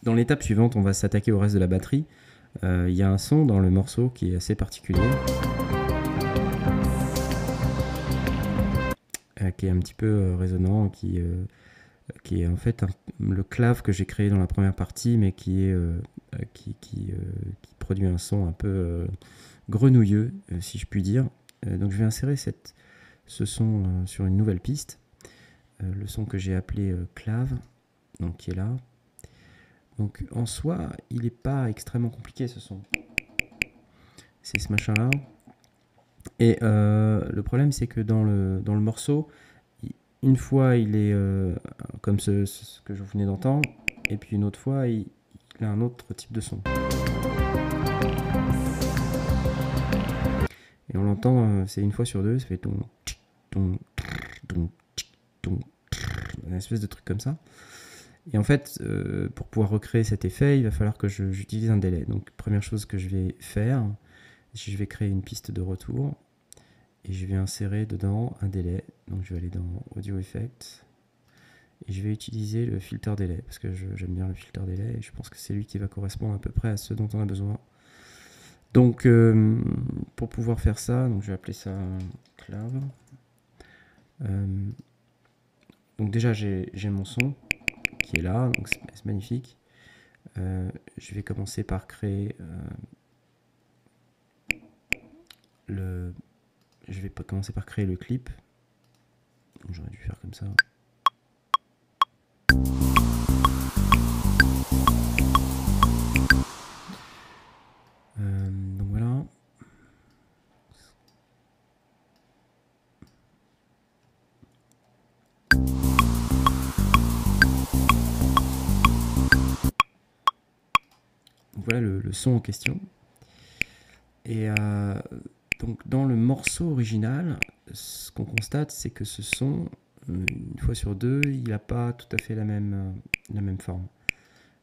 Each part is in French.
Dans l'étape suivante, on va s'attaquer au reste de la batterie. Il y a un son dans le morceau qui est assez particulier, qui est un petit peu résonnant, qui est en fait le clave que j'ai créé dans la première partie, mais qui produit un son un peu grenouilleux, si je puis dire. Donc je vais insérer ce son sur une nouvelle piste, le son que j'ai appelé clave, donc qui est là. Donc en soi, il n'est pas extrêmement compliqué ce son. C'est ce machin là. Et le problème c'est que dans le morceau, une fois il est comme ce que je venais d'entendre, et puis une autre fois il a un autre type de son. Et on l'entend, c'est une fois sur deux, ça fait une espèce de truc comme ça. Et en fait, pour pouvoir recréer cet effet, il va falloir que j'utilise un délai. Donc première chose que je vais faire, je vais créer une piste de retour et je vais insérer dedans un délai. Donc je vais aller dans Audio Effects et je vais utiliser le filter délai parce que j'aime bien le filter délai et je pense que c'est lui qui va correspondre à peu près à ce dont on a besoin. Donc pour pouvoir faire ça, donc je vais appeler ça clave. Donc déjà j'ai mon son qui est là, donc c'est magnifique. Je vais commencer par créer le clip. J'aurais dû faire comme ça. Donc voilà. Donc voilà le son en question. Et donc dans le morceau original, ce qu'on constate, c'est que ce son, une fois sur deux, il n'a pas tout à fait la même forme.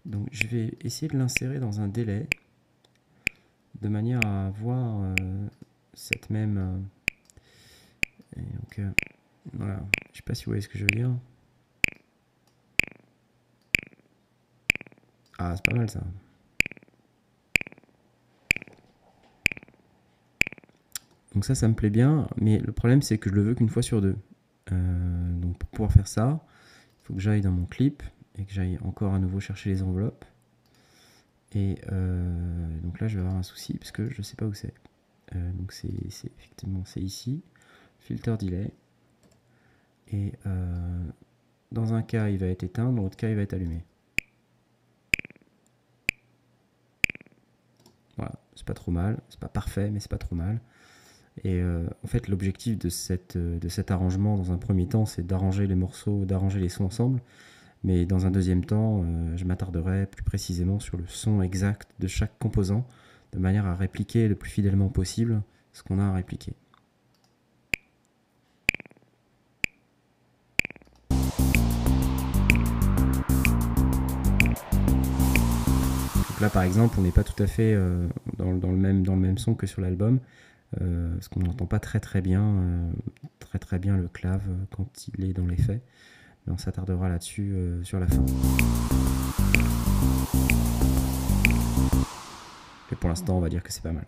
Donc je vais essayer de l'insérer dans un délai, de manière à avoir cette même... et donc voilà, je sais pas si vous voyez ce que je veux dire. Ah, c'est pas mal ça. Donc ça me plaît bien, mais le problème c'est que je le veux qu'une fois sur deux. Donc pour pouvoir faire ça, il faut que j'aille dans mon clip et que j'aille encore à nouveau chercher les enveloppes. Et donc là je vais avoir un souci parce que je ne sais pas où c'est. Donc c'est effectivement c'est ici, filter delay. Et dans un cas il va être éteint, dans l'autre cas il va être allumé. Voilà, c'est pas trop mal, c'est pas parfait mais c'est pas trop mal. Et en fait l'objectif de cet arrangement dans un premier temps c'est d'arranger les morceaux, d'arranger les sons ensemble, mais dans un deuxième temps je m'attarderai plus précisément sur le son exact de chaque composant de manière à répliquer le plus fidèlement possible ce qu'on a à répliquer. Donc là par exemple on n'est pas tout à fait dans le même son que sur l'album. Parce qu'on n'entend pas très bien le clave quand il est dans l'effet, mais on s'attardera là-dessus sur la fin. Et pour l'instant on va dire que c'est pas mal.